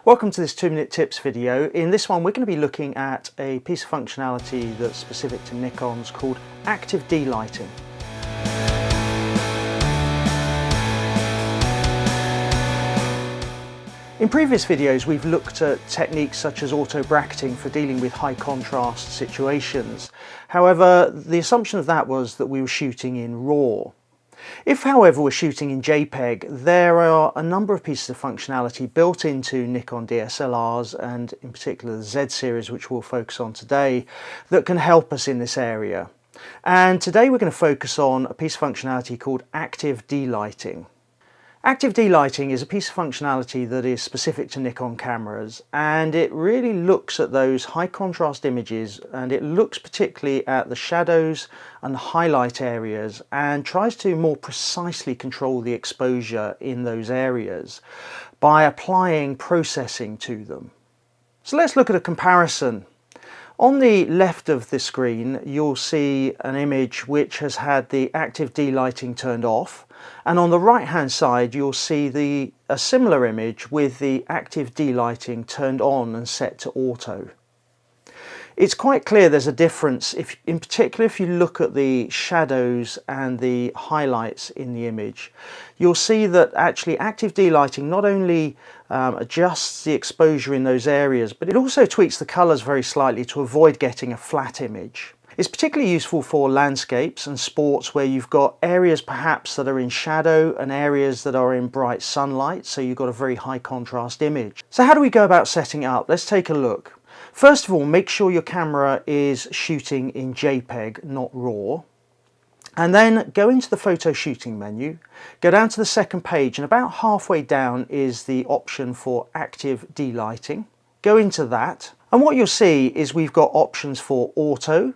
Welcome to this 2-minute tips video. In this one we're going to be looking at a piece of functionality that's specific to Nikon's called active dlighting. In previous videos we've looked at techniques such as auto bracketing for dealing with high contrast situations. However, the assumption of that was that we were shooting in RAW. If, however, we're shooting in JPEG, there are a number of pieces of functionality built into Nikon DSLRs and in particular the Z series, which we'll focus on today, that can help us in this area. And today we're going to focus on a piece of functionality called active dlighting. Active dlighting is a piece of functionality that is specific to Nikon cameras, and it really looks at those high contrast images, and it looks particularly at the shadows and highlight areas and tries to more precisely control the exposure in those areas by applying processing to them. So let's look at a comparison. On the left of the screen you'll see an image which has had the active dlighting turned off, and on the right hand side you'll see a similar image with the active dlighting turned on and set to auto. It's quite clear there's a difference, in particular if you look at the shadows and the highlights in the image. You'll see that actually active dlighting not only adjusts the exposure in those areas, but it also tweaks the colours very slightly to avoid getting a flat image. It's particularly useful for landscapes and sports where you've got areas perhaps that are in shadow and areas that are in bright sunlight, so you've got a very high contrast image. So how do we go about setting it up? Let's take a look. First of all, make sure your camera is shooting in JPEG, not RAW. And then go into the photo shooting menu, go down to the second page, and about halfway down is the option for active dlighting. Go into that, and what you'll see is we've got options for auto,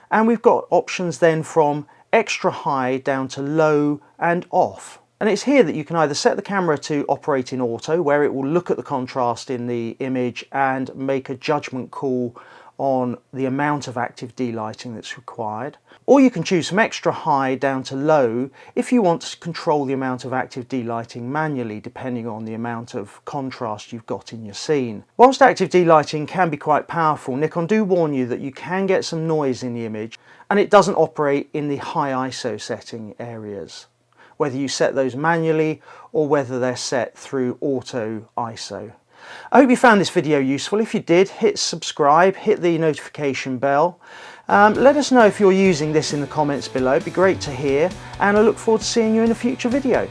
and we've got options then from extra high down to low and off. And it's here that you can either set the camera to operate in auto, where it will look at the contrast in the image and make a judgment call on the amount of active dlighting that's required, or you can choose from extra high down to low if you want to control the amount of active dlighting manually, depending on the amount of contrast you've got in your scene. Whilst active dlighting can be quite powerful, Nikon do warn you that you can get some noise in the image, and it doesn't operate in the high ISO setting areas, whether you set those manually or whether they're set through auto ISO. I hope you found this video useful. If you did, hit subscribe, hit the notification bell. Let us know if you're using this in the comments below. It'd be great to hear, and I look forward to seeing you in a future video.